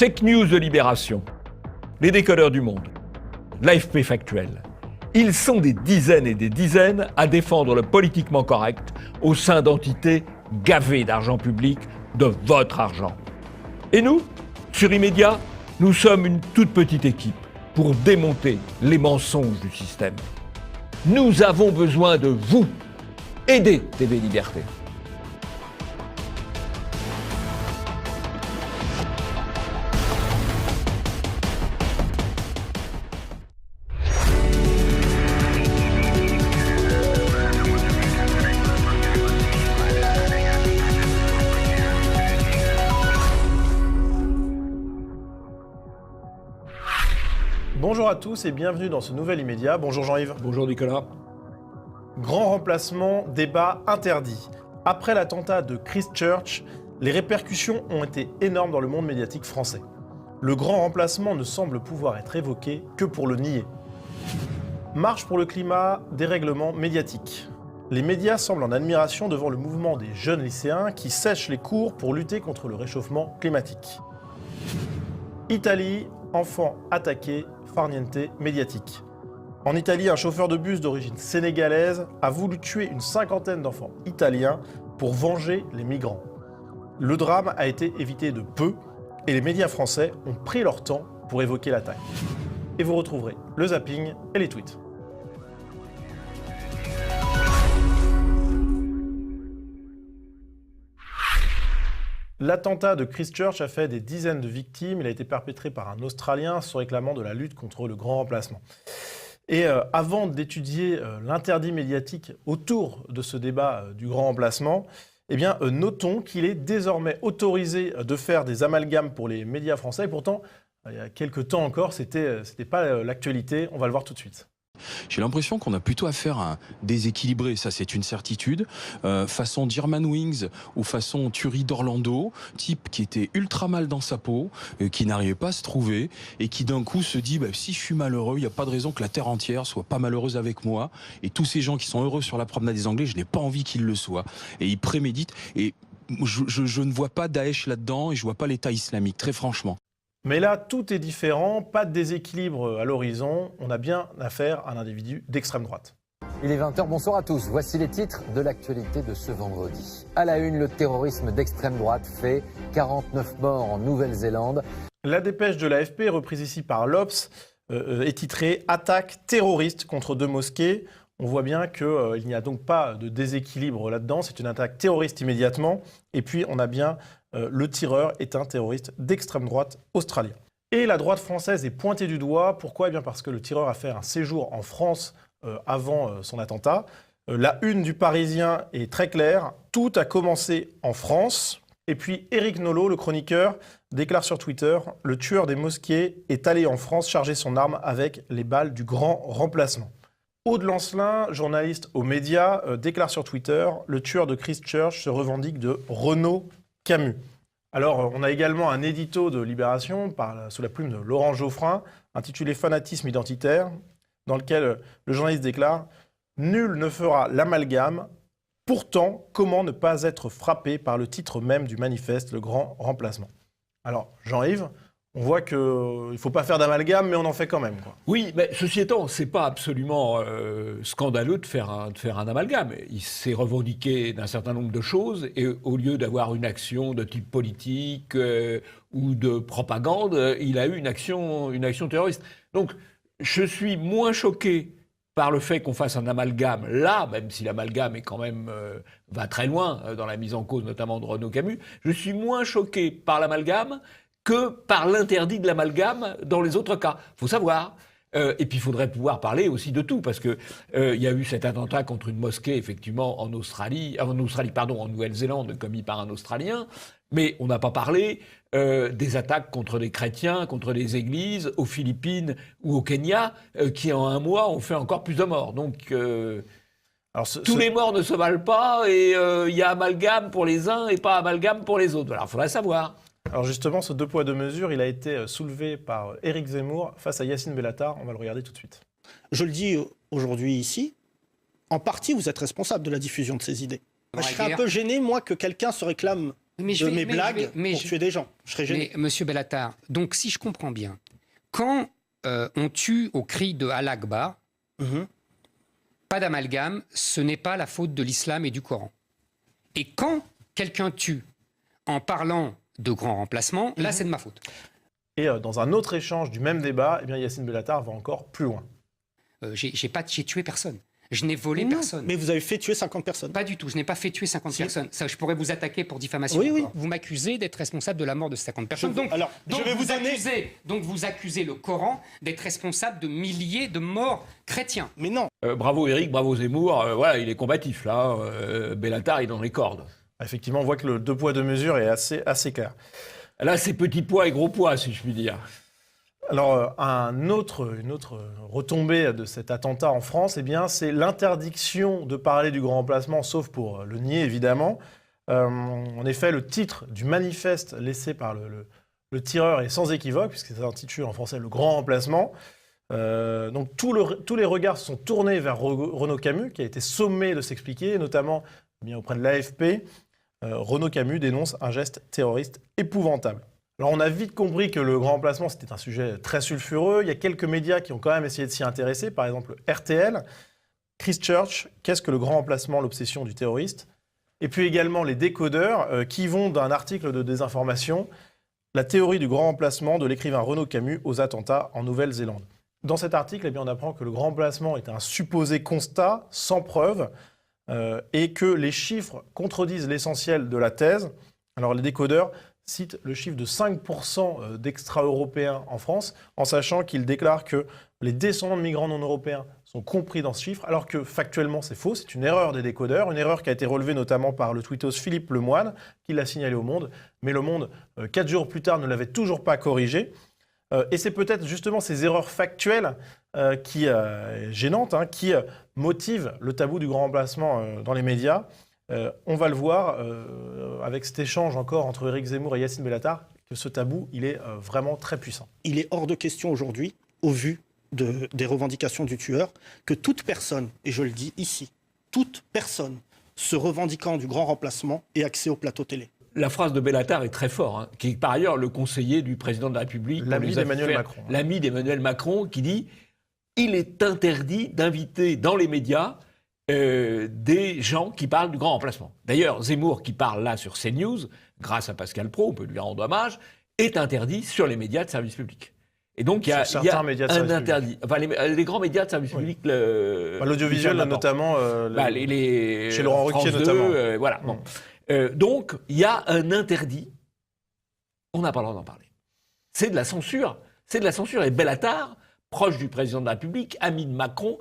Fake news de Libération, les décodeurs du monde, l'AFP factuel. Ils sont des dizaines et des dizaines à défendre le politiquement correct au sein d'entités gavées d'argent public, de votre argent. Et nous, sur Immédiat, nous sommes une toute petite équipe pour démonter les mensonges du système. Nous avons besoin de vous. Aidez TV Liberté. Bonjour à tous et bienvenue dans ce nouvel Immédiat. Bonjour Jean-Yves. Bonjour Nicolas. Grand remplacement, débat interdit. Après l'attentat de Christchurch, les répercussions ont été énormes dans le monde médiatique français. Le grand remplacement ne semble pouvoir être évoqué que pour le nier. Marche pour le climat, dérèglement médiatique. Les médias semblent en admiration devant le mouvement des jeunes lycéens qui sèchent les cours pour lutter contre le réchauffement climatique. Italie, enfants attaqués, farniente médiatique. En Italie, un chauffeur de bus d'origine sénégalaise a voulu tuer une cinquantaine d'enfants italiens pour venger les migrants. Le drame a été évité de peu et les médias français ont pris leur temps pour évoquer l'attaque. Et vous retrouverez le zapping et les tweets. L'attentat de Christchurch a fait des dizaines de victimes. Il a été perpétré par un Australien se réclamant de la lutte contre le grand remplacement. Et avant d'étudier l'interdit médiatique autour de ce débat du grand remplacement, eh bien, notons qu'il est désormais autorisé de faire des amalgames pour les médias français. Et pourtant, il y a quelques temps encore, c'était pas l'actualité. On va le voir tout de suite. J'ai l'impression qu'on a plutôt affaire à un déséquilibré, ça c'est une certitude, façon German Wings ou façon Tuerie d'Orlando, type qui était ultra mal dans sa peau, qui n'arrivait pas à se trouver et qui d'un coup se dit si je suis malheureux, il n'y a pas de raison que la terre entière soit pas malheureuse avec moi, et tous ces gens qui sont heureux sur la promenade des Anglais, je n'ai pas envie qu'ils le soient, et ils préméditent, et je ne vois pas Daesh là-dedans et je vois pas l'État islamique, très franchement. Mais là, tout est différent, pas de déséquilibre à l'horizon, on a bien affaire à un individu d'extrême droite. Il est 20h, bonsoir à tous. Voici les titres de l'actualité de ce vendredi. À la une, le terrorisme d'extrême droite fait 49 morts en Nouvelle-Zélande. La dépêche de l'AFP, reprise ici par l'Obs, est titrée « Attaque terroriste contre deux mosquées ». On voit bien qu'il n'y a donc pas de déséquilibre là-dedans, c'est une attaque terroriste immédiatement. Et puis on a bien le tireur est un terroriste d'extrême droite australien. Et la droite française est pointée du doigt. Pourquoi ? Eh bien parce que le tireur a fait un séjour en France avant son attentat. La une du Parisien est très claire. Tout a commencé en France. Et puis Éric Nolot, le chroniqueur, déclare sur Twitter « Le tueur des mosquées est allé en France charger son arme avec les balles du grand remplacement ». Aude Lancelin, journaliste aux médias, déclare sur Twitter « Le tueur de Christchurch se revendique de Renaud Camus ». Alors, on a également un édito de Libération sous la plume de Laurent Geoffrin, intitulé « Fanatisme identitaire », dans lequel le journaliste déclare « Nul ne fera l'amalgame. Pourtant, comment ne pas être frappé par le titre même du manifeste, le grand remplacement ?» Alors, Jean-Yves, on voit qu'il ne faut pas faire d'amalgame, mais on en fait quand même, quoi. Oui, mais ceci étant, c'est pas absolument scandaleux de faire un amalgame. Il s'est revendiqué d'un certain nombre de choses et au lieu d'avoir une action de type politique ou de propagande, il a eu une action terroriste. Donc, je suis moins choqué par le fait qu'on fasse un amalgame là, même si l'amalgame est quand même va très loin dans la mise en cause notamment de Renaud Camus. Je suis moins choqué par l'amalgame que par l'interdit de l'amalgame dans les autres cas. Il faut savoir. Et puis il faudrait pouvoir parler aussi de tout, parce que y a eu cet attentat contre une mosquée, effectivement, en Nouvelle-Zélande, commis par un Australien, mais on n'a pas parlé des attaques contre des chrétiens, contre des églises, aux Philippines ou au Kenya, qui en un mois ont fait encore plus de morts. Donc tous les morts ne se valent pas, et il y a amalgame pour les uns et pas amalgame pour les autres. Alors il faudrait savoir. Alors justement, ce deux poids deux mesures, il a été soulevé par Éric Zemmour face à Yacine Bellatar. On va le regarder tout de suite. Je le dis aujourd'hui ici, en partie vous êtes responsable de la diffusion de ces idées. Je serais un peu gêné, moi, que quelqu'un se réclame mes blagues pour tuer des gens. Je serais gêné. Mais Monsieur Bellatar, donc si je comprends bien, quand on tue au cri de Allah Akbar, pas d'amalgame, ce n'est pas la faute de l'islam et du Coran. Et quand quelqu'un tue en parlant de grand remplacement, là c'est de ma faute. Et dans un autre échange du même débat, eh bien, Yacine Bellatar va encore plus loin. J'ai tué personne. Je n'ai volé personne. Mais vous avez fait tuer 50 personnes. Pas du tout, je n'ai pas fait tuer 50 personnes. Ça, je pourrais vous attaquer pour diffamation. Oui. Vous m'accusez d'être responsable de la mort de 50 personnes. Donc vous accusez le Coran d'être responsable de milliers de morts chrétiens. Mais non. Bravo Éric, bravo Zemmour, voilà, il est combatif là. Bellatar est dans les cordes. Effectivement, on voit que le deux poids deux mesures est assez clair. Là, c'est petit poids et gros poids, si je puis dire. Alors, une autre retombée de cet attentat en France, eh bien, c'est l'interdiction de parler du grand remplacement, sauf pour le nier, évidemment. En effet, le titre du manifeste laissé par le tireur est sans équivoque, puisque c'est intitulé en français « Le grand remplacement ». Donc, tous les regards se sont tournés vers Renaud Camus, qui a été sommé de s'expliquer, notamment bien auprès de l'AFP. Renaud Camus dénonce un geste terroriste épouvantable. Alors on a vite compris que le grand remplacement c'était un sujet très sulfureux. Il y a quelques médias qui ont quand même essayé de s'y intéresser, par exemple RTL, Christchurch, qu'est-ce que le grand remplacement, l'obsession du terroriste? Et puis également les décodeurs qui vont d'un article de désinformation, la théorie du grand remplacement de l'écrivain Renaud Camus aux attentats en Nouvelle-Zélande. Dans cet article, eh bien, on apprend que le grand remplacement est un supposé constat sans preuve et que les chiffres contredisent l'essentiel de la thèse. Alors les décodeurs citent le chiffre de 5% d'extra-européens en France, en sachant qu'ils déclarent que les descendants de migrants non européens sont compris dans ce chiffre, alors que factuellement c'est faux, c'est une erreur des décodeurs, une erreur qui a été relevée notamment par le tweetos Philippe Lemoine, qui l'a signalé au Monde, mais le Monde, 4 jours plus tard, ne l'avait toujours pas corrigé. Et c'est peut-être justement ces erreurs factuelles gênantes, qui motivent le tabou du grand remplacement dans les médias. On va le voir avec cet échange encore entre Éric Zemmour et Yacine Bellatar, que ce tabou, il est vraiment très puissant. Il est hors de question aujourd'hui, au vu des revendications du tueur, que toute personne, et je le dis ici, toute personne se revendiquant du grand remplacement ait accès au plateau télé. La phrase de Bellatar est très forte, qui est par ailleurs le conseiller du président de la République. L'ami d'Emmanuel Macron. L'ami d'Emmanuel Macron qui dit « Il est interdit d'inviter dans les médias des gens qui parlent du grand remplacement ». D'ailleurs, Zemmour, qui parle là sur CNews, grâce à Pascal Praud, on peut lui rendre hommage, est interdit sur les médias de service public. Et donc, il y a un interdit. Enfin, les grands médias de service public... L'audiovisuel, notamment. Chez Laurent Ruquier, notamment. Voilà. Bon. Donc, il y a un interdit. On n'a pas le droit d'en parler. C'est de la censure. C'est de la censure. Et Bellatar, proche du président de la République, ami de Macron,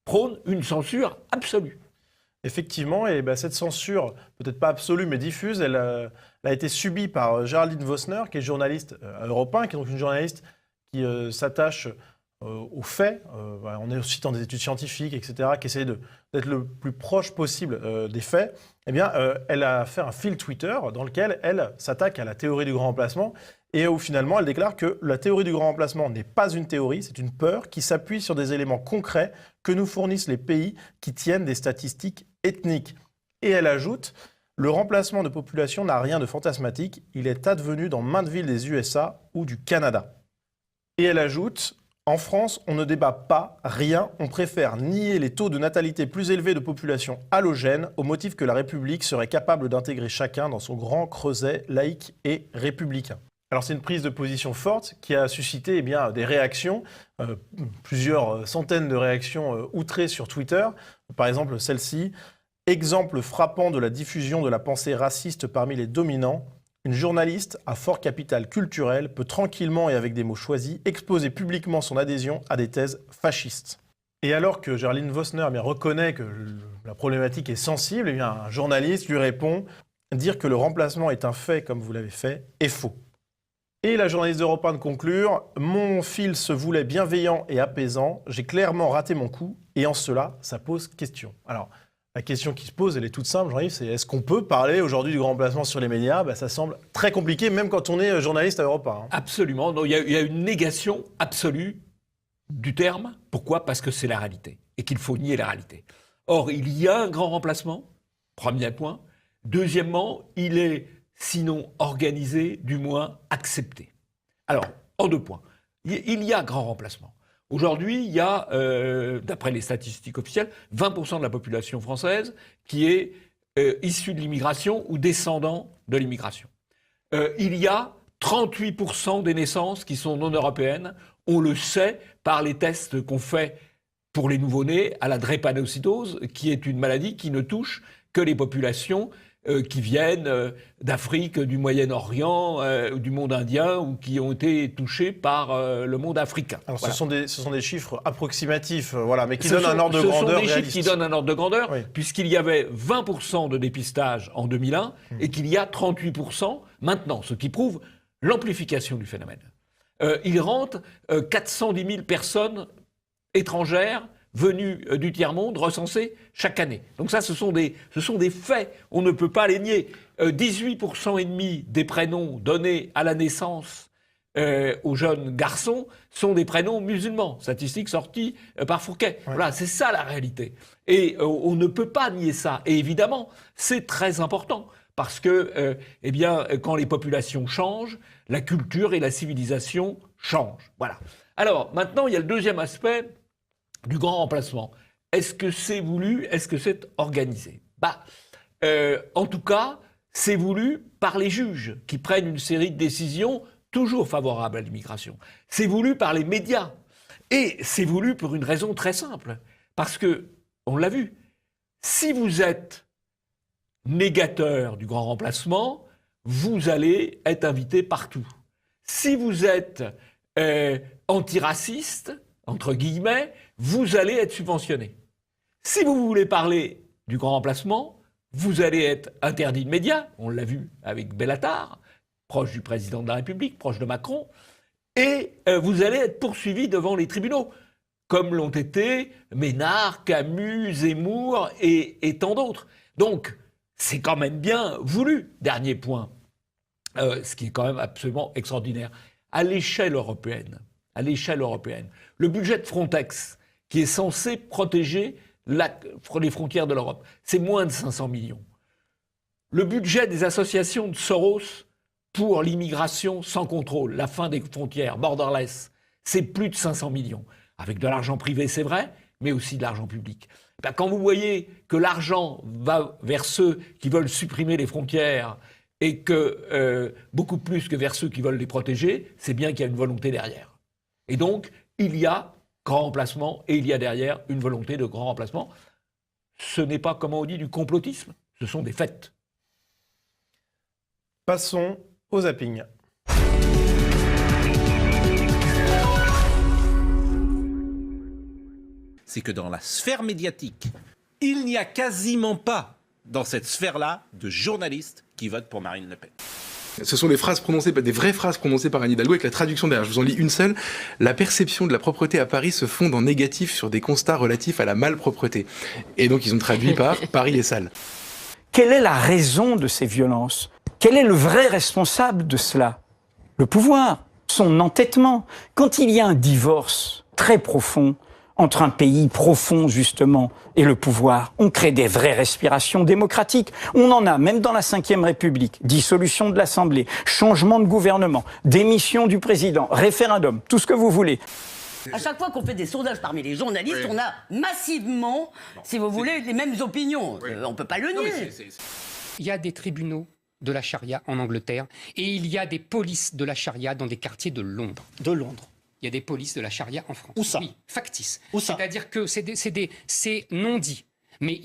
prône une censure absolue. Effectivement, et cette censure, peut-être pas absolue, mais diffuse, elle a été subie par Géraldine Vossner, qui est journaliste à Europe 1, qui est donc une journaliste qui s'attache aux faits, en citant des études scientifiques, etc., qui essaie d'être le plus proche possible des faits. Eh bien, elle a fait un fil Twitter dans lequel elle s'attaque à la théorie du grand remplacement et où finalement elle déclare que la théorie du grand remplacement n'est pas une théorie, c'est une peur qui s'appuie sur des éléments concrets que nous fournissent les pays qui tiennent des statistiques ethniques. Et elle ajoute « Le remplacement de population n'a rien de fantasmatique, il est advenu dans maintes villes des USA ou du Canada. » Et elle ajoute « En France, on ne débat pas, rien, on préfère nier les taux de natalité plus élevés de population halogène au motif que la République serait capable d'intégrer chacun dans son grand creuset laïque et républicain. » Alors c'est une prise de position forte qui a suscité des réactions, plusieurs centaines de réactions outrées sur Twitter. Par exemple celle-ci, « Exemple frappant de la diffusion de la pensée raciste parmi les dominants. Une journaliste à fort capital culturel peut tranquillement et avec des mots choisis exposer publiquement son adhésion à des thèses fascistes. » Et alors que Géraldine Vossner reconnaît que la problématique est sensible, un journaliste lui répond « Dire que le remplacement est un fait comme vous l'avez fait est faux. » Et la journaliste d'Europe 1 de conclure « Mon fil se voulait bienveillant et apaisant, j'ai clairement raté mon coup et en cela, ça pose question. » Alors, la question qui se pose, elle est toute simple, Jean-Yves, c'est est-ce qu'on peut parler aujourd'hui du grand remplacement sur les médias ? Ça semble très compliqué, même quand on est journaliste à Europe 1. Absolument. Il y a une négation absolue du terme. Pourquoi ? Parce que c'est la réalité et qu'il faut nier la réalité. Or, il y a un grand remplacement, premier point. Deuxièmement, il est sinon organisée, du moins acceptée. Alors, en 2 points. Il y a grand remplacement. Aujourd'hui, il y a, d'après les statistiques officielles, 20% de la population française qui est issue de l'immigration ou descendant de l'immigration. Il y a 38% des naissances qui sont non européennes. On le sait par les tests qu'on fait pour les nouveau-nés à la drépanocytose, qui est une maladie qui ne touche que les populations qui viennent d'Afrique, du Moyen-Orient, du monde indien ou qui ont été touchés par le monde africain. Alors, Voilà. ce sont des chiffres approximatifs, voilà, mais qui donnent un ordre de grandeur Ce sont des réaliste. chiffres qui donnent un ordre de grandeur, Oui. puisqu'il y avait 20% de dépistage en 2001 et qu'il y a 38% maintenant, ce qui prouve l'amplification du phénomène. Il rentre 410 000 personnes étrangères venues du tiers-monde recensées chaque année. Donc ça, ce sont des faits, on ne peut pas les nier. 18,5% des prénoms donnés à la naissance aux jeunes garçons sont des prénoms musulmans, statistiques sorties par Fouquet. Ouais. Voilà, c'est ça la réalité. Et on ne peut pas nier ça. Et évidemment, c'est très important. Parce que, quand les populations changent, la culture et la civilisation changent. Voilà. Alors, maintenant, il y a le deuxième aspect du grand remplacement. Est-ce que c'est voulu? Est-ce que c'est organisé? En tout cas, c'est voulu par les juges qui prennent une série de décisions toujours favorables à l'immigration. C'est voulu par les médias. Et c'est voulu pour une raison très simple. Parce que, on l'a vu, si vous êtes négateur du grand remplacement, vous allez être invité partout. Si vous êtes antiraciste, entre guillemets, vous allez être subventionné. Si vous voulez parler du grand remplacement, vous allez être interdit de médias, on l'a vu avec Bellatar, proche du président de la République, proche de Macron, et vous allez être poursuivi devant les tribunaux, comme l'ont été Ménard, Camus, Zemmour et tant d'autres. Donc, c'est quand même bien voulu. Dernier point, ce qui est quand même absolument extraordinaire. À l'échelle européenne, le budget de Frontex, qui est censé protéger les frontières de l'Europe, c'est moins de 500 millions. Le budget des associations de Soros pour l'immigration sans contrôle, la fin des frontières, borderless, c'est plus de 500 millions. Avec de l'argent privé, c'est vrai, mais aussi de l'argent public. Quand vous voyez que l'argent va vers ceux qui veulent supprimer les frontières et que beaucoup plus que vers ceux qui veulent les protéger, c'est bien qu'il y a une volonté derrière. Et donc, il y a grand remplacement et il y a derrière une volonté de grand remplacement. Ce n'est pas, comme on dit, du complotisme, ce sont des faits. Passons au zapping. C'est que dans la sphère médiatique, il n'y a quasiment pas, dans cette sphère-là, de journalistes qui votent pour Marine Le Pen. Ce sont des phrases prononcées, des vraies phrases prononcées par Anne Hidalgo avec la traduction derrière. Je vous en lis une seule. La perception de la propreté à Paris se fonde en négatif sur des constats relatifs à la malpropreté. Et donc ils ont traduit par Paris est sale. Quelle est la raison de ces violences? Quel est le vrai responsable de cela? Le pouvoir, son entêtement. Quand il y a un divorce très profond entre un pays profond, justement, et le pouvoir, on crée des vraies respirations démocratiques. On en a, même dans la Ve République. Dissolution de l'Assemblée, changement de gouvernement, démission du président, référendum, tout ce que vous voulez. À chaque fois qu'on fait des sondages parmi les journalistes, on a massivement, si vous voulez, les mêmes opinions. On ne peut pas le nier. Il y a des tribunaux de la charia en Angleterre et il y a des polices de la charia dans des quartiers de Londres. De Londres. Il y a des polices de la charia en France. Où ça? Oui, factice. Où ça? C'est-à-dire que c'est non dit. Mais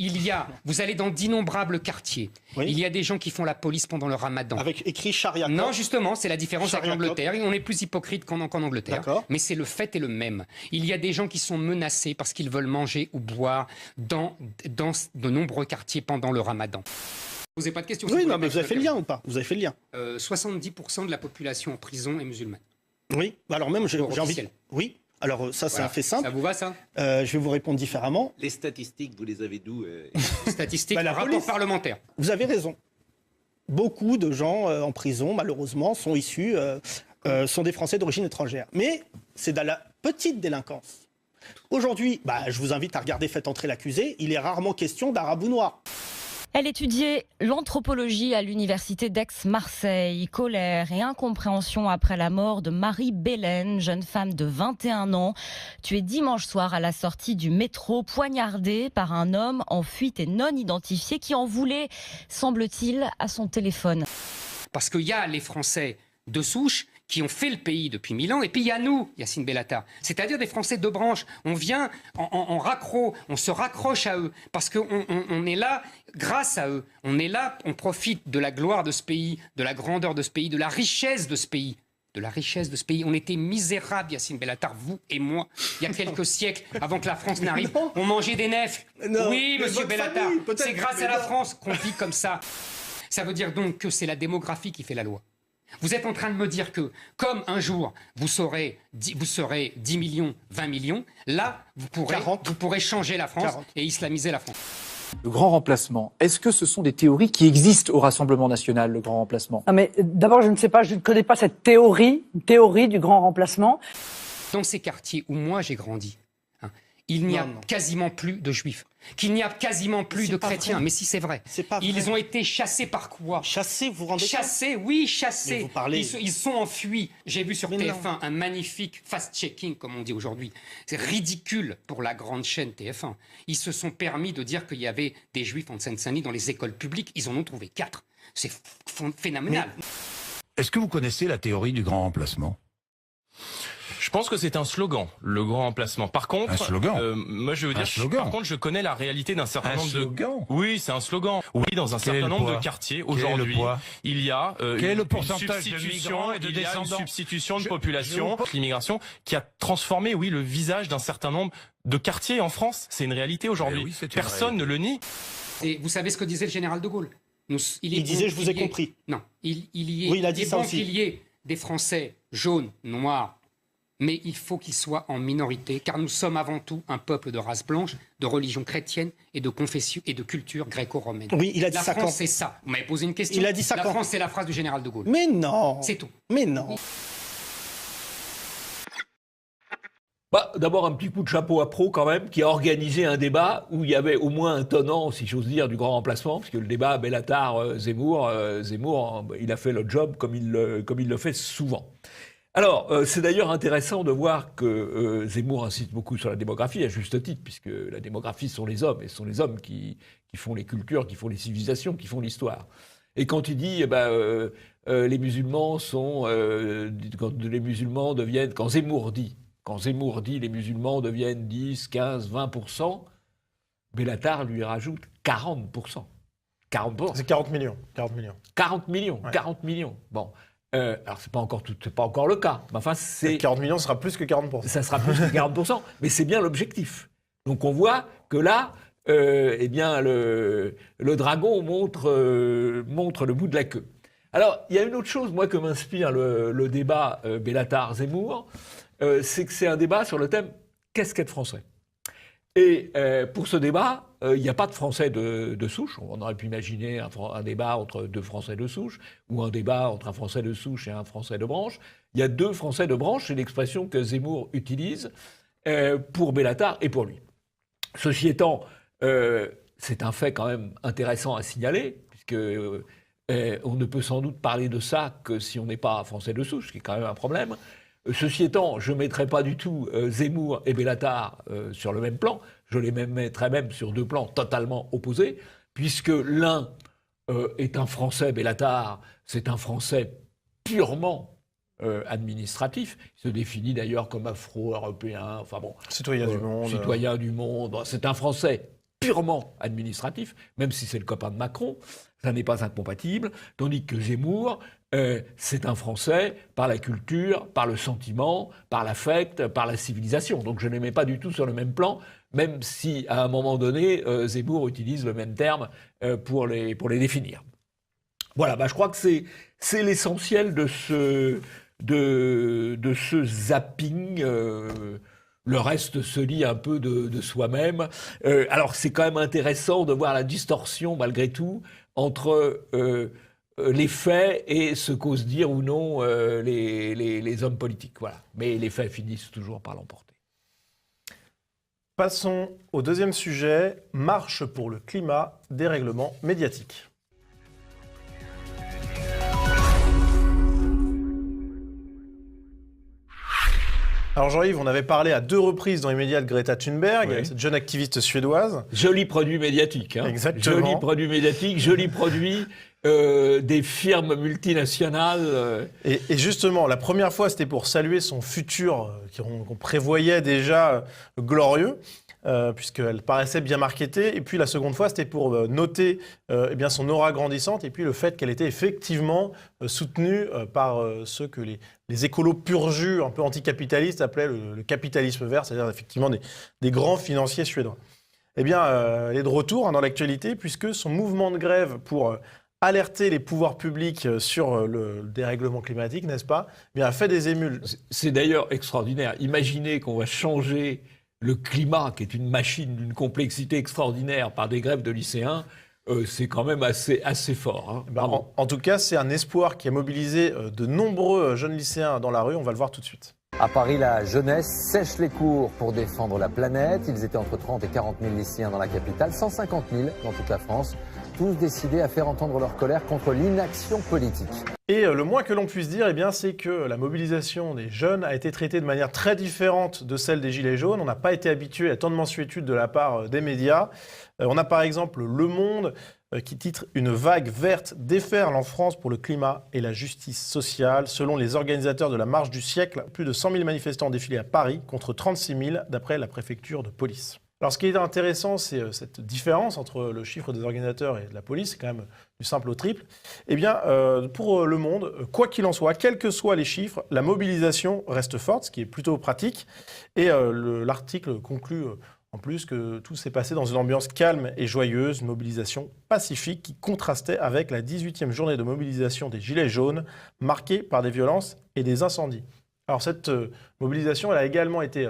vous allez dans d'innombrables quartiers. Oui. Il y a des gens qui font la police pendant le ramadan. Avec écrit charia. Non, justement, c'est la différence Charia avec l'Angleterre. On est plus hypocrite qu'en Angleterre. D'accord. Mais c'est le fait est le même. Il y a des gens qui sont menacés parce qu'ils veulent manger ou boire dans de nombreux quartiers pendant le ramadan. Vous n'avez pas de questions? Oui, non, mais vous avez fait le lien ou pas? Vous avez fait le lien. 70% de la population en prison est musulmane. Oui, alors même, j'ai envie... Officiel. Oui, alors ça, c'est Voilà. un fait simple. Ça vous va, ça? Je vais vous répondre différemment. Les statistiques, vous les avez d'où Statistiques, la rapport police. parlementaire. Vous avez raison. Beaucoup de gens en prison, malheureusement, sont issus, sont des Français d'origine étrangère. Mais c'est dans la petite délinquance. Aujourd'hui, je vous invite à regarder Faites entrer l'accusé. Il est rarement question d'arabe ou noir. Elle étudiait l'anthropologie à l'université d'Aix-Marseille. Colère et incompréhension après la mort de Marie Bélène, jeune femme de 21 ans, tuée dimanche soir à la sortie du métro, poignardée par un homme en fuite et non identifié qui en voulait, semble-t-il, à son téléphone. Parce qu'il y a les Français de souche qui ont fait le pays depuis 1000 ans, et puis il y a nous, Yacine Bellatar, c'est-à-dire des Français de branche. On vient en raccro, on se raccroche à eux, parce qu'on est là grâce à eux. On est là, on profite de la gloire de ce pays, de la grandeur de ce pays, de la richesse de ce pays. De la richesse de ce pays. On était misérables, Yacine Bellatar, vous et moi, il y a quelques siècles, avant que la France n'arrive. On mangeait des nefs. Non, oui, mais monsieur votre Bellatar, famille, peut-être, c'est grâce mais à la non. France qu'on vit comme ça. Ça veut dire donc que c'est la démographie qui fait la loi. Vous êtes en train de me dire que, comme un jour, vous serez 10 millions, 20 millions, là, vous pourrez changer la France 40. et islamiser la France. Le grand remplacement, est-ce que ce sont des théories qui existent au Rassemblement national, le grand remplacement? Non mais d'abord, je ne sais pas, je ne connais pas cette théorie du grand remplacement. Dans ces quartiers où moi j'ai grandi, il n'y a quasiment plus de juifs, qu'il n'y a quasiment plus de chrétiens. Mais si, c'est vrai. Ils ont été chassés par quoi? Chassés, vous vous rendez compte? Chassés, oui, chassés. Mais vous parlez... Ils sont enfuis. J'ai vu sur TF1 un magnifique fast-checking, comme on dit aujourd'hui. C'est ridicule pour la grande chaîne TF1. Ils se sont permis de dire qu'il y avait des juifs en Seine-Saint-Denis dans les écoles publiques. Ils en ont trouvé 4. C'est phénoménal. Est-ce que vous connaissez la théorie du grand remplacement? Je pense que c'est un slogan, le grand remplacement. Par contre, un slogan. moi je veux dire, par contre, je connais la réalité d'un certain nombre slogan. Oui, c'est un slogan. Oui, dans un certain nombre de quartiers aujourd'hui, il y a quel est le pourcentage une de migrants et de descendants? Il y a une substitution de population, l'immigration, qui a transformé, oui, le visage d'un certain nombre de quartiers en France. C'est une réalité aujourd'hui. Oui, personne ne le nie. Et vous savez ce que disait le général de Gaulle? Il disait, je vous ai compris. Non, il a dit ça aussi. Qu'il y ait des Français jaunes, noirs, mais il faut qu'ils soient en minorité, car nous sommes avant tout un peuple de race blanche, de religion chrétienne et de confession et de culture gréco-romaine. Oui, il a dit ça quand? La France, c'est ça. Vous m'avez posé une question. Il a dit ça quand? La France, c'est la phrase du général de Gaulle. Mais non. C'est tout. Mais non. D'abord, un petit coup de chapeau à Pro, quand même, qui a organisé un débat où il y avait au moins un tenant, si j'ose dire, du grand remplacement, parce que le débat Bellatar-Zemmour, il a fait le job comme il le fait souvent. Alors, c'est d'ailleurs intéressant de voir que Zemmour insiste beaucoup sur la démographie, à juste titre, puisque la démographie, ce sont les hommes, et ce sont les hommes qui font les cultures, qui font les civilisations, qui font l'histoire. Et quand il dit, les musulmans sont... Quand Zemmour dit les musulmans deviennent 10, 15, 20%, Bellatar lui rajoute 40%. 40%. C'est 40 millions. 40 millions. 40 millions, ouais. 40 millions. Bon. Alors, c'est pas encore le cas. Mais enfin, 40 millions, ce sera plus que 40%. Ça sera plus que 40%, mais c'est bien l'objectif. Donc, on voit que là, le dragon montre le bout de la queue. Alors, il y a une autre chose, moi, que m'inspire le débat Bellatar-Zemmour, c'est que c'est un débat sur le thème « Qu'est-ce qu'être français ?» Et pour ce débat, il n'y a pas de Français de souche. On aurait pu imaginer un débat entre deux Français de souche ou un débat entre un Français de souche et un Français de branche. Il y a deux Français de branche, c'est l'expression que Zemmour utilise pour Bellatar et pour lui. Ceci étant, c'est un fait quand même intéressant à signaler, puisque on ne peut sans doute parler de ça que si on n'est pas Français de souche, ce qui est quand même un problème. Ceci étant, je ne mettrai pas du tout Zemmour et Bellatar sur le même plan. Je les mettrai même sur deux plans totalement opposés, puisque l'un est un Français, Bellatar, c'est un Français purement administratif. Il se définit d'ailleurs comme afro-européen, enfin bon, citoyen du monde. Citoyen du monde. C'est un Français purement administratif, même si c'est le copain de Macron, ça n'est pas incompatible, tandis que Zemmour, c'est un Français par la culture, par le sentiment, par l'affect, par la civilisation. Donc je ne les mets pas du tout sur le même plan, même si à un moment donné, Zemmour utilise le même terme pour les définir. Voilà, je crois que c'est l'essentiel de ce zapping. Le reste se lit un peu de soi-même. Alors c'est quand même intéressant de voir la distorsion, malgré tout, entre les faits et ce qu'osent dire ou non les hommes politiques. Voilà. Mais les faits finissent toujours par l'emporter. Passons au deuxième sujet, marche pour le climat, dérèglement médiatique. Alors Jean-Yves, on avait parlé à 2 reprises dans les médias de Greta Thunberg, Oui. cette jeune activiste suédoise. Joli produit médiatique. Hein. Exactement. Joli produit médiatique, joli produit des firmes multinationales. Et justement, la première fois, c'était pour saluer son futur, qu'on prévoyait déjà glorieux, puisqu'elle paraissait bien marketée. Et puis la seconde fois, c'était pour noter eh bien, son aura grandissante et puis le fait qu'elle était effectivement soutenue par ceux que les écolos pur jus, un peu anticapitalistes, appelaient le capitalisme vert, c'est-à-dire effectivement des grands financiers suédois. Eh bien, elle est de retour dans l'actualité, puisque son mouvement de grève pour alerter les pouvoirs publics sur le dérèglement climatique, n'est-ce pas, eh bien, a fait des émules. C'est d'ailleurs extraordinaire. Imaginez qu'on va changer le climat, qui est une machine d'une complexité extraordinaire, par des grèves de lycéens. C'est quand même assez fort. Hein. En tout cas, c'est un espoir qui a mobilisé de nombreux jeunes lycéens dans la rue. On va le voir tout de suite. À Paris, la jeunesse sèche les cours pour défendre la planète. Ils étaient entre 30 et 40 000 lycéens dans la capitale, 150 000 dans toute la France, tous décidés à faire entendre leur colère contre l'inaction politique. Et le moins que l'on puisse dire, eh bien, c'est que la mobilisation des jeunes a été traitée de manière très différente de celle des Gilets jaunes. On n'a pas été habitué à tant de mansuétude de la part des médias. On a par exemple Le Monde qui titre « Une vague verte déferle en France pour le climat et la justice sociale ». Selon les organisateurs de la Marche du siècle, plus de 100 000 manifestants ont défilé à Paris contre 36 000 d'après la préfecture de police. Alors ce qui est intéressant, c'est cette différence entre le chiffre des organisateurs et de la police, c'est quand même du simple au triple. Eh bien, pour Le Monde, quoi qu'il en soit, quels que soient les chiffres, la mobilisation reste forte, ce qui est plutôt pratique. Et l'article conclut en plus que tout s'est passé dans une ambiance calme et joyeuse, une mobilisation pacifique qui contrastait avec la 18e journée de mobilisation des Gilets jaunes, marquée par des violences et des incendies. Alors cette mobilisation, elle a également été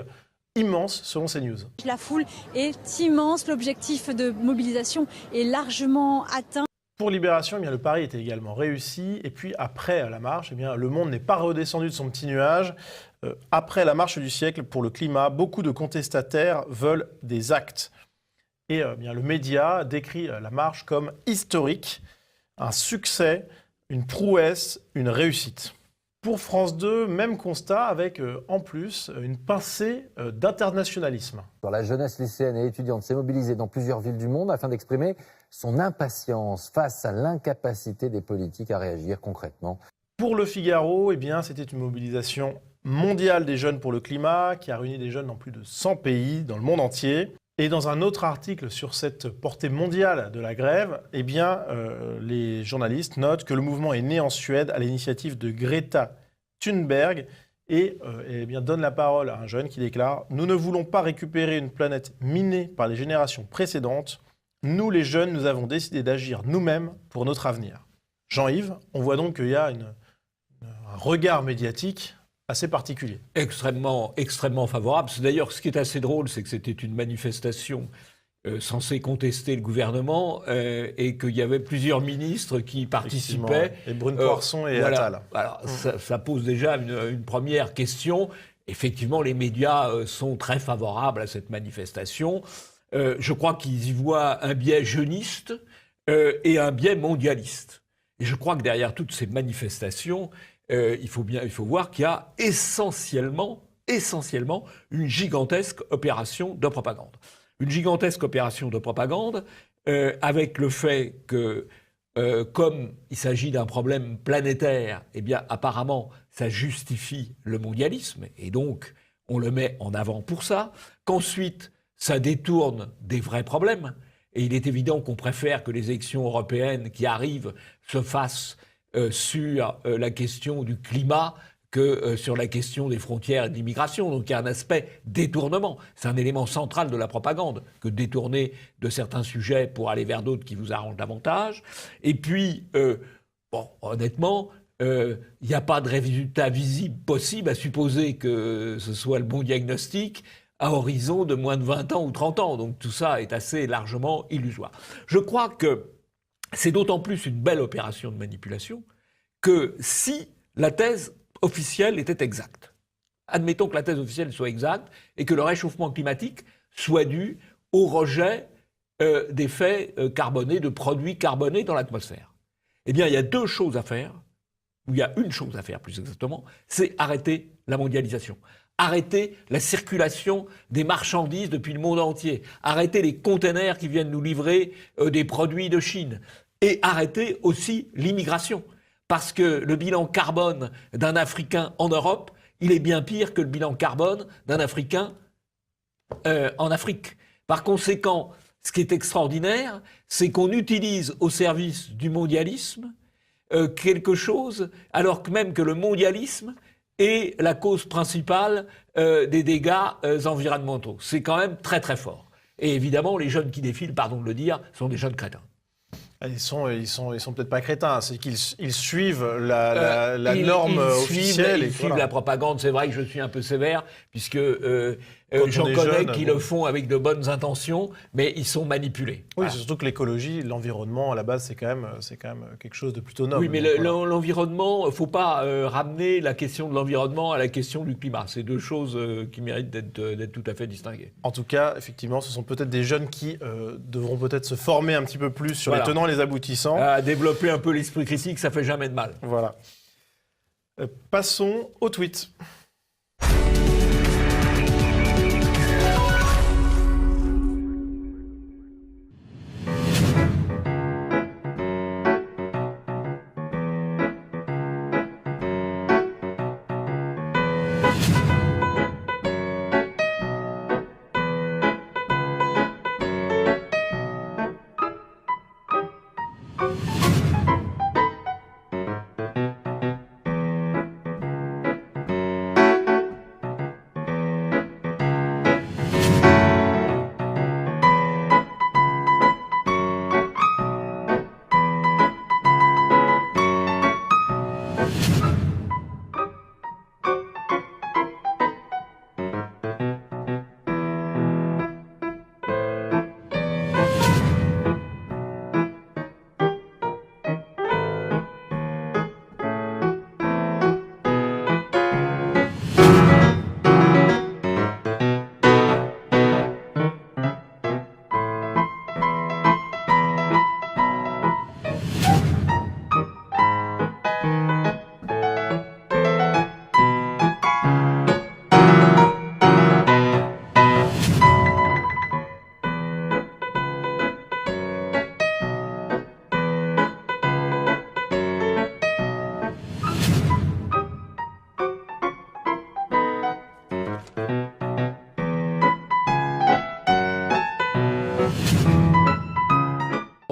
immense selon CNews. La foule est immense, l'objectif de mobilisation est largement atteint. Pour Libération, eh bien, le pari était également réussi. Et puis après la marche, eh bien, Le Monde n'est pas redescendu de son petit nuage. Après la marche du siècle pour le climat, beaucoup de contestataires veulent des actes. Et bien, le média décrit la marche comme historique, un succès, une prouesse, une réussite. Pour France 2, même constat avec en plus une pincée d'internationalisme. La jeunesse lycéenne et étudiante s'est mobilisée dans plusieurs villes du monde afin d'exprimer son impatience face à l'incapacité des politiques à réagir concrètement. Pour Le Figaro, eh bien, c'était une mobilisation mondiale des jeunes pour le climat qui a réuni des jeunes dans plus de 100 pays dans le monde entier. Et dans un autre article sur cette portée mondiale de la grève, eh bien, les journalistes notent que le mouvement est né en Suède à l'initiative de Greta Thunberg et eh bien, donne la parole à un jeune qui déclare « Nous ne voulons pas récupérer une planète minée par les générations précédentes. Nous, les jeunes, nous avons décidé d'agir nous-mêmes pour notre avenir. » Jean-Yves, on voit donc qu'il y a un regard médiatique assez particulier. Extrêmement favorable. D'ailleurs, ce qui est assez drôle, c'est que c'était une manifestation censée contester le gouvernement et qu'il y avait plusieurs ministres qui participaient. Et Brune Poirson et voilà. Attal. Alors, ça pose déjà une première question. Effectivement, les médias sont très favorables à cette manifestation. Je crois qu'ils y voient un biais jeuniste et un biais mondialiste. Et je crois que derrière toutes ces manifestations, il faut voir qu'il y a essentiellement une gigantesque opération de propagande. Une gigantesque opération de propagande avec le fait que, comme il s'agit d'un problème planétaire, eh bien, apparemment, ça justifie le mondialisme, et donc on le met en avant pour ça, qu'ensuite, ça détourne des vrais problèmes, et il est évident qu'on préfère que les élections européennes qui arrivent se fassent sur la question du climat que sur la question des frontières et de l'immigration. Donc il y a un aspect détournement. C'est un élément central de la propagande, que détourner de certains sujets pour aller vers d'autres qui vous arrangent davantage. Et puis, honnêtement, il n'y a pas de résultat visible possible à supposer que ce soit le bon diagnostic à horizon de moins de 20 ans ou 30 ans. Donc tout ça est assez largement illusoire. Je crois que c'est d'autant plus une belle opération de manipulation que si la thèse officielle était exacte. Admettons que la thèse officielle soit exacte et que le réchauffement climatique soit due au rejet d'effets carbonés, de produits carbonés dans l'atmosphère. Eh bien, il y a deux choses à faire, ou il y a une chose à faire plus exactement, c'est arrêter la mondialisation. Arrêter la circulation des marchandises depuis le monde entier. Arrêter les containers qui viennent nous livrer des produits de Chine. Et arrêter aussi l'immigration. Parce que le bilan carbone d'un Africain en Europe, il est bien pire que le bilan carbone d'un Africain en Afrique. Par conséquent, ce qui est extraordinaire, c'est qu'on utilise au service du mondialisme quelque chose, alors que même que le mondialisme est la cause principale des dégâts environnementaux. C'est quand même très très fort. Et évidemment, les jeunes qui défilent, pardon de le dire, sont des jeunes crétins. Ils sont peut-être pas crétins, c'est qu'ils suivent la norme officielle. Ils suivent la propagande. C'est vrai que je suis un peu sévère, puisque j'en connais jeune, qui le font avec de bonnes intentions, mais ils sont manipulés. Oui, Voilà. c'est surtout que l'écologie, l'environnement, à la base, c'est quand même quelque chose de plutôt noble. Oui, mais l'environnement, il ne faut pas ramener la question de l'environnement à la question du climat. C'est deux choses qui méritent d'être tout à fait distinguées. En tout cas, effectivement, ce sont peut-être des jeunes qui devront peut-être se former un petit peu plus sur les tenants et les aboutissants. À développer un peu l'esprit critique, ça fait jamais de mal. Voilà. Passons au tweet.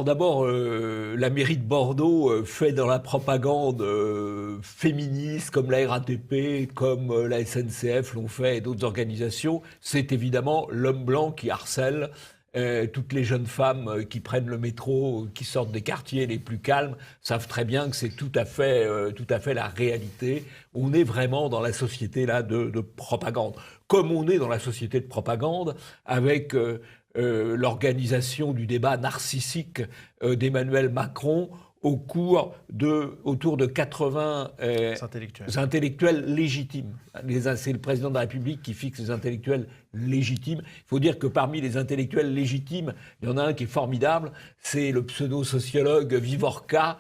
D'abord, la mairie de Bordeaux fait dans la propagande féministe, comme la RATP, comme la SNCF l'ont fait et d'autres organisations. C'est évidemment l'homme blanc qui harcèle toutes les jeunes femmes qui prennent le métro, qui sortent des quartiers les plus calmes, savent très bien que c'est tout à fait la réalité. On est vraiment dans la société là de propagande. Comme on est dans la société de propagande avec l'organisation du débat narcissique d'Emmanuel Macron autour de 80 intellectuels légitimes. C'est le président de la République qui fixe les intellectuels légitimes. Il faut dire que parmi les intellectuels légitimes, il y en a un qui est formidable, c'est le pseudo-sociologue Vivorca,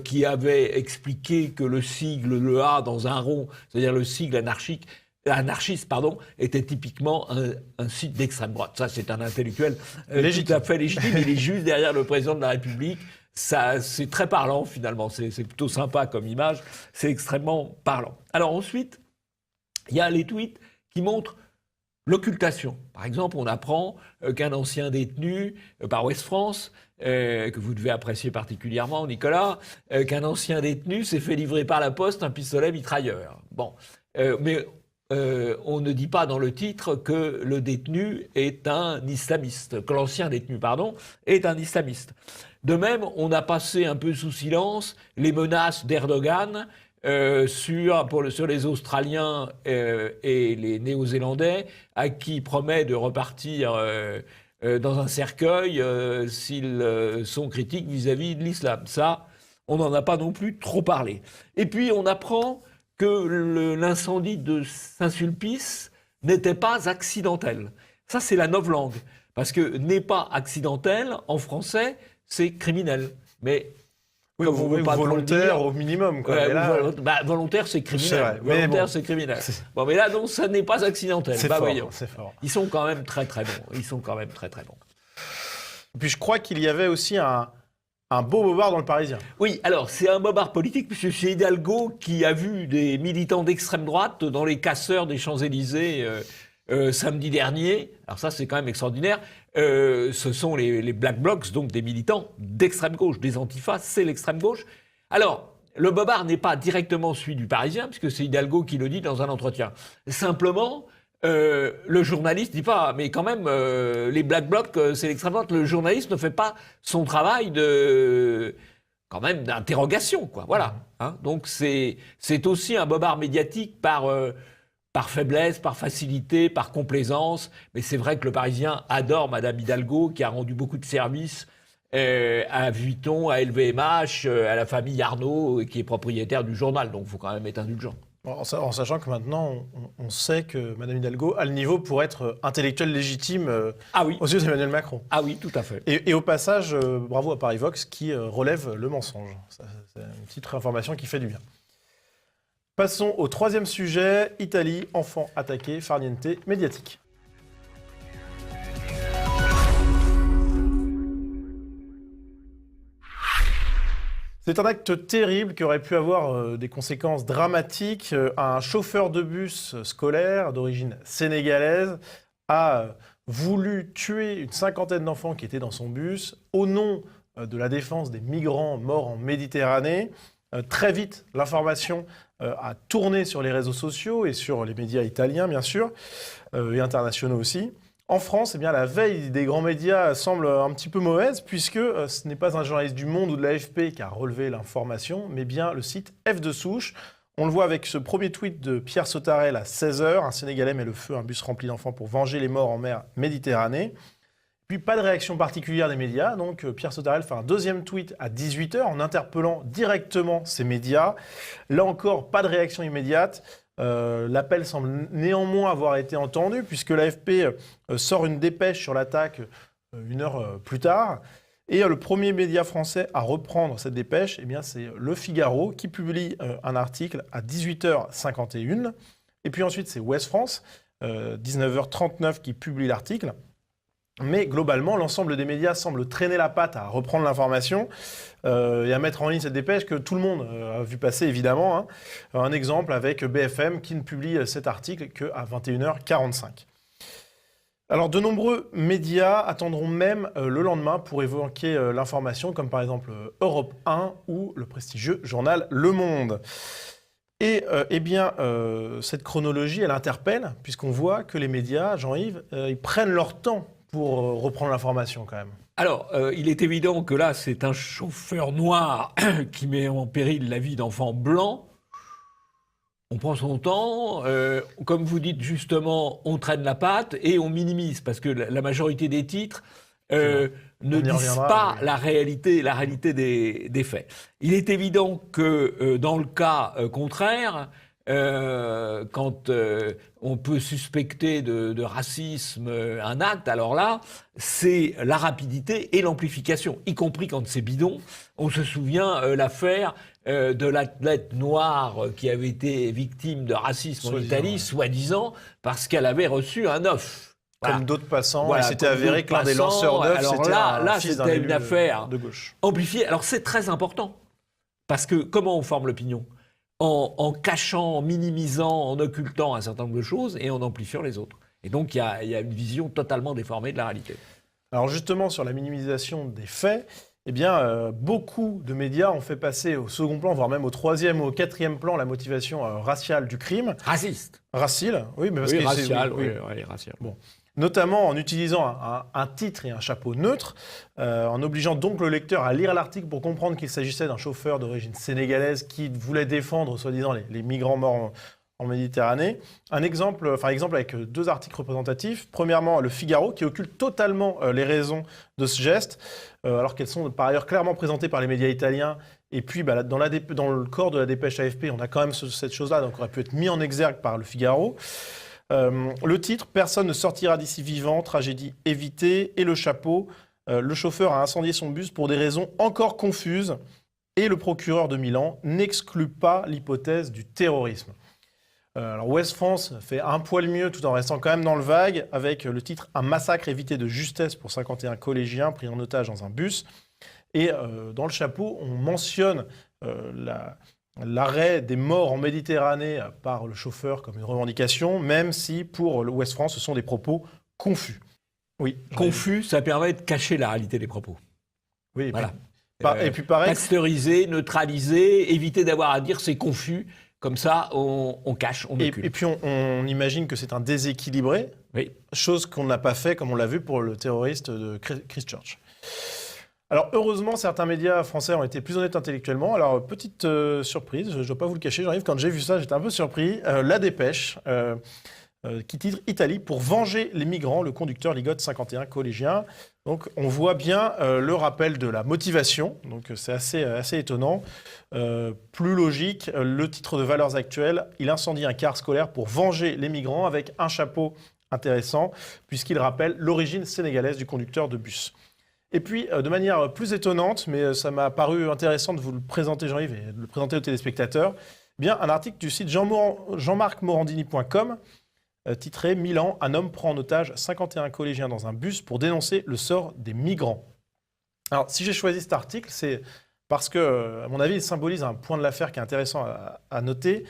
qui avait expliqué que le sigle, le A dans un rond, c'est-à-dire le sigle anarchiste, était typiquement un site d'extrême droite. Ça, c'est un intellectuel tout à fait légitime. Il est juste derrière le président de la République. Ça, c'est très parlant, finalement. C'est plutôt sympa comme image. C'est extrêmement parlant. Alors ensuite, il y a les tweets qui montrent l'occultation. Par exemple, on apprend qu'un ancien détenu par Ouest France, que vous devez apprécier particulièrement, Nicolas, qu'un ancien détenu s'est fait livrer par la poste un pistolet mitrailleur. Bon, mais on ne dit pas dans le titre que le détenu est un islamiste, que l'ancien détenu, est un islamiste. De même, on a passé un peu sous silence les menaces d'Erdogan sur les Australiens et les Néo-Zélandais, à qui il promet de repartir dans un cercueil s'ils sont critiques vis-à-vis de l'islam. Ça, on n'en a pas non plus trop parlé. Et puis, on apprend que l'incendie de Saint-Sulpice n'était pas accidentel. Ça, c'est la novlangue. Parce que n'est pas accidentel, en français, c'est criminel. Mais oui, comme vous pas volontaire au minimum. Quoi. Volontaire, c'est criminel. C'est Volontaire, c'est criminel. Bon, mais là, non, ça n'est pas accidentel. C'est fort. Ils sont quand même très, très bons. Et puis, je crois qu'il y avait aussi un beau bobard dans le Parisien. Oui, alors, c'est un bobard politique, puisque c'est Hidalgo qui a vu des militants d'extrême droite dans les casseurs des Champs-Élysées samedi dernier. Alors ça, c'est quand même extraordinaire. Ce sont les Black Blocs, donc des militants d'extrême gauche, des antifas, c'est l'extrême gauche. Alors, le bobard n'est pas directement celui du Parisien, puisque c'est Hidalgo qui le dit dans un entretien. Simplement, le journaliste dit pas, mais quand même, les Black Blocs, c'est l'extrême droite. Le journaliste ne fait pas son travail quand même d'interrogation, quoi. Voilà. Hein. Donc c'est aussi un bobard médiatique par faiblesse, par facilité, par complaisance. Mais c'est vrai que le Parisien adore Madame Hidalgo, qui a rendu beaucoup de services à Vuitton, à LVMH, à la famille Arnaud, qui est propriétaire du journal. Donc il faut quand même être indulgent. En sachant que maintenant, on sait que Madame Hidalgo a le niveau pour être intellectuelle légitime aux yeux d'Emmanuel Macron. Ah oui, tout à fait. Et au passage, bravo à Paris Vox qui relève le mensonge. C'est une petite information qui fait du bien. Passons au troisième sujet, Italie, enfant attaqué, farniente médiatique. C'est un acte terrible qui aurait pu avoir des conséquences dramatiques. Un chauffeur de bus scolaire d'origine sénégalaise a voulu tuer une cinquantaine d'enfants qui étaient dans son bus au nom de la défense des migrants morts en Méditerranée. Très vite, l'information a tourné sur les réseaux sociaux et sur les médias italiens, bien sûr, et internationaux aussi. En France, eh bien, la veille des grands médias semble un petit peu mauvaise, puisque ce n'est pas un journaliste du Monde ou de l'AFP qui a relevé l'information, mais bien le site F de Souche. On le voit avec ce premier tweet de Pierre Sautarel à 16h. Un Sénégalais met le feu à un bus rempli d'enfants pour venger les morts en mer Méditerranée. Puis pas de réaction particulière des médias, donc Pierre Sautarel fait un deuxième tweet à 18h en interpellant directement ces médias. Là encore, pas de réaction immédiate. L'appel semble néanmoins avoir été entendu, puisque l'AFP sort une dépêche sur l'attaque une heure plus tard. Et le premier média français à reprendre cette dépêche, eh bien, c'est Le Figaro, qui publie un article à 18h51. Et puis ensuite, c'est Ouest France, 19h39, qui publie l'article. Mais globalement, l'ensemble des médias semble traîner la patte à reprendre l'information et à mettre en ligne cette dépêche que tout le monde a vu passer, évidemment. Hein. Un exemple avec BFM qui ne publie cet article qu'à 21h45. Alors, de nombreux médias attendront même le lendemain pour évoquer l'information, comme par exemple Europe 1 ou le prestigieux journal Le Monde. Et cette chronologie, elle interpelle, puisqu'on voit que les médias, Jean-Yves, ils prennent leur temps pour reprendre l'information quand même. Alors, il est évident que là, c'est un chauffeur noir qui met en péril la vie d'enfants blancs. On prend son temps, comme vous dites justement, on traîne la patte et on minimise, parce que la majorité des titres ne disent pas la réalité des faits. Il est évident que dans le cas contraire, quand on peut suspecter de racisme un acte, alors là, c'est la rapidité et l'amplification, y compris quand c'est bidon. On se souvient l'affaire de l'athlète noire qui avait été victime de racisme en Italie, soi-disant, parce qu'elle avait reçu un œuf. Voilà. Comme d'autres passants, et c'était avéré que l'un des lanceurs d'œufs, c'était un fils d'un élu une affaire de gauche. Amplifiée. Alors c'est très important, parce que comment on forme l'opinion ? En cachant, en minimisant, en occultant un certain nombre de choses et en amplifiant les autres. Et donc, il y a une vision totalement déformée de la réalité. Alors justement, sur la minimisation des faits, eh bien, beaucoup de médias ont fait passer au second plan, voire même au troisième ou au quatrième plan, la motivation raciale du crime. Raciste. Racile, oui, mais parce que racial, c'est... racial. Bon. Notamment en utilisant un titre et un chapeau neutre, en obligeant donc le lecteur à lire l'article pour comprendre qu'il s'agissait d'un chauffeur d'origine sénégalaise qui voulait défendre, soi-disant, les migrants morts en Méditerranée. Exemple avec deux articles représentatifs. Premièrement, Le Figaro, qui occulte totalement les raisons de ce geste, alors qu'elles sont par ailleurs clairement présentées par les médias italiens. Et puis, dans le corps de la dépêche AFP, on a quand même cette chose-là, donc aurait pu être mis en exergue par Le Figaro. Le titre, personne ne sortira d'ici vivant, tragédie évitée. Et le chapeau, le chauffeur a incendié son bus pour des raisons encore confuses. Et le procureur de Milan n'exclut pas l'hypothèse du terrorisme. Alors Ouest France fait un poil mieux tout en restant quand même dans le vague avec le titre « Un massacre évité de justesse pour 51 collégiens pris en otage dans un bus ». Et dans le chapeau, on mentionne l'arrêt des morts en Méditerranée par le chauffeur comme une revendication, même si pour l'Ouest France, ce sont des propos confus. Oui, confus, ça permet de cacher la réalité des propos. Oui, voilà. Et puis pareil, pasteuriser, neutraliser, éviter d'avoir à dire c'est confus. Comme ça, on cache, on occulte. Et puis on imagine que c'est un déséquilibré, oui. Chose qu'on n'a pas fait, comme on l'a vu pour le terroriste de Christchurch. Alors heureusement, certains médias français ont été plus honnêtes intellectuellement. Alors petite surprise, je ne dois pas vous le cacher, j'arrive, quand j'ai vu ça, j'étais un peu surpris. La Dépêche, qui titre « Italie, pour venger les migrants, le conducteur ligote 51 collégiens ». Donc on voit bien le rappel de la motivation, donc c'est assez étonnant. Plus logique, le titre de Valeurs Actuelles, il incendie un car scolaire pour venger les migrants, avec un chapeau intéressant, puisqu'il rappelle l'origine sénégalaise du conducteur de bus. Et puis, de manière plus étonnante, mais ça m'a paru intéressant de vous le présenter, Jean-Yves, et de le présenter aux téléspectateurs, eh bien un article du site jean-marc-morandini.com, titré « Milan, un homme prend en otage 51 collégiens dans un bus pour dénoncer le sort des migrants ». Alors, si j'ai choisi cet article, c'est parce que, à mon avis, il symbolise un point de l'affaire qui est intéressant à noter,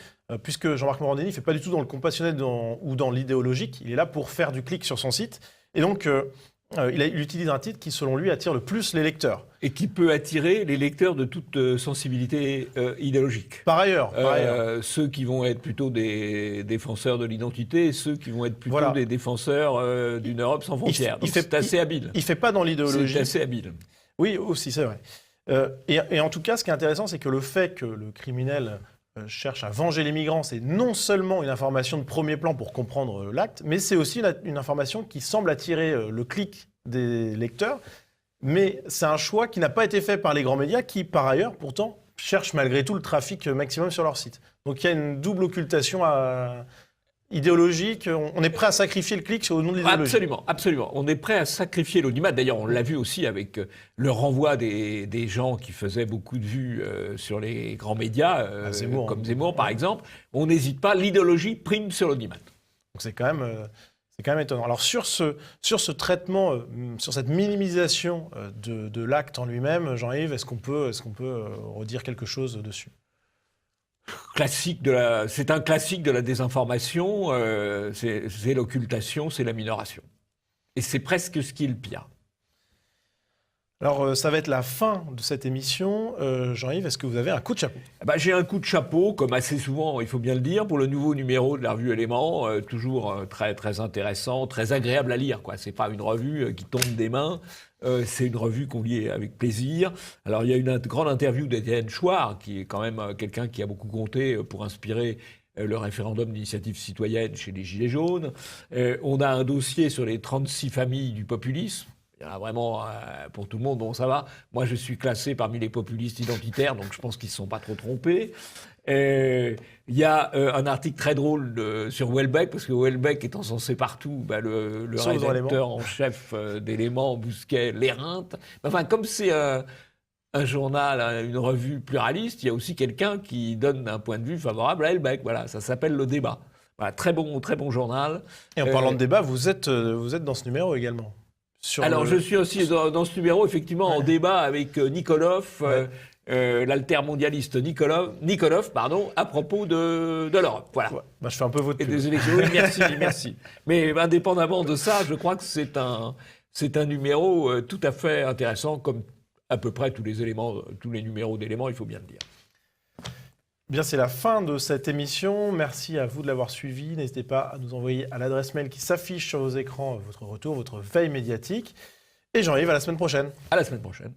puisque Jean-Marc Morandini ne fait pas du tout dans le compassionnel ou dans l'idéologique, il est là pour faire du clic sur son site. Et donc, il utilise un titre qui, selon lui, attire le plus les lecteurs. Et qui peut attirer les lecteurs de toute sensibilité idéologique. Par ailleurs. Ceux qui vont être plutôt des défenseurs de l'identité et ceux qui vont être plutôt des défenseurs d'une Europe sans frontières. C'est assez habile. Il ne fait pas dans l'idéologie. C'est assez habile. Oui, aussi, c'est vrai. Et en tout cas, ce qui est intéressant, c'est que le fait que le criminel cherche à venger les migrants, c'est non seulement une information de premier plan pour comprendre l'acte, mais c'est aussi une information qui semble attirer le clic des lecteurs. Mais c'est un choix qui n'a pas été fait par les grands médias qui, par ailleurs, pourtant, cherchent malgré tout le trafic maximum sur leur site. Donc il y a une double occultation idéologique. On est prêt à sacrifier le clic au nom de l'idéologie. Absolument, absolument. On est prêt à sacrifier l'audimat. D'ailleurs, on l'a vu aussi avec le renvoi des gens qui faisaient beaucoup de vues sur les grands médias, Zemmour, comme Zemmour par exemple. On n'hésite pas, l'idéologie prime sur l'audimat. Donc c'est quand même étonnant. Alors sur ce traitement, sur cette minimisation de l'acte en lui-même, Jean-Yves, est-ce qu'on peut redire quelque chose dessus ? C'est un classique de la désinformation, c'est l'occultation, c'est la minoration. Et c'est presque ce qui est le pire. Alors, ça va être la fin de cette émission. Jean-Yves, est-ce que vous avez un coup de chapeau ? J'ai un coup de chapeau, comme assez souvent, il faut bien le dire, pour le nouveau numéro de la revue Éléments, toujours très, très intéressant, très agréable à lire. Ce n'est pas une revue qui tombe des mains, c'est une revue qu'on lit avec plaisir. Alors, il y a une grande interview d'Étienne Chouard, qui est quand même quelqu'un qui a beaucoup compté pour inspirer le référendum d'initiative citoyenne chez les Gilets jaunes. On a un dossier sur les 36 familles du populisme. Il y en a vraiment pour tout le monde, bon ça va. Moi je suis classé parmi les populistes identitaires, donc je pense qu'ils ne se sont pas trop trompés. Il y a un article très drôle sur Houellebecq, parce que Houellebecq étant censé partout, le rédacteur en chef d'Éléments, Bousquet, l'éreinte. Enfin, comme c'est un journal, une revue pluraliste, il y a aussi quelqu'un qui donne un point de vue favorable à Houellebecq. Voilà, ça s'appelle Le Débat. Voilà, très bon journal. Et en parlant de débat, vous êtes dans ce numéro également. Je suis aussi dans ce numéro, effectivement, en débat avec Nikolov, l'altermondialiste Nikolov, à propos de l'Europe. Voilà. Je fais un peu votre pub. Et des élections. Oui, merci. Mais indépendamment de ça, je crois que c'est un numéro tout à fait intéressant, comme à peu près tous les numéros d'Éléments, il faut bien le dire. Bien, c'est la fin de cette émission. Merci à vous de l'avoir suivi. N'hésitez pas à nous envoyer à l'adresse mail qui s'affiche sur vos écrans votre retour, votre veille médiatique. Et Jean-Yves, à la semaine prochaine. À la semaine prochaine.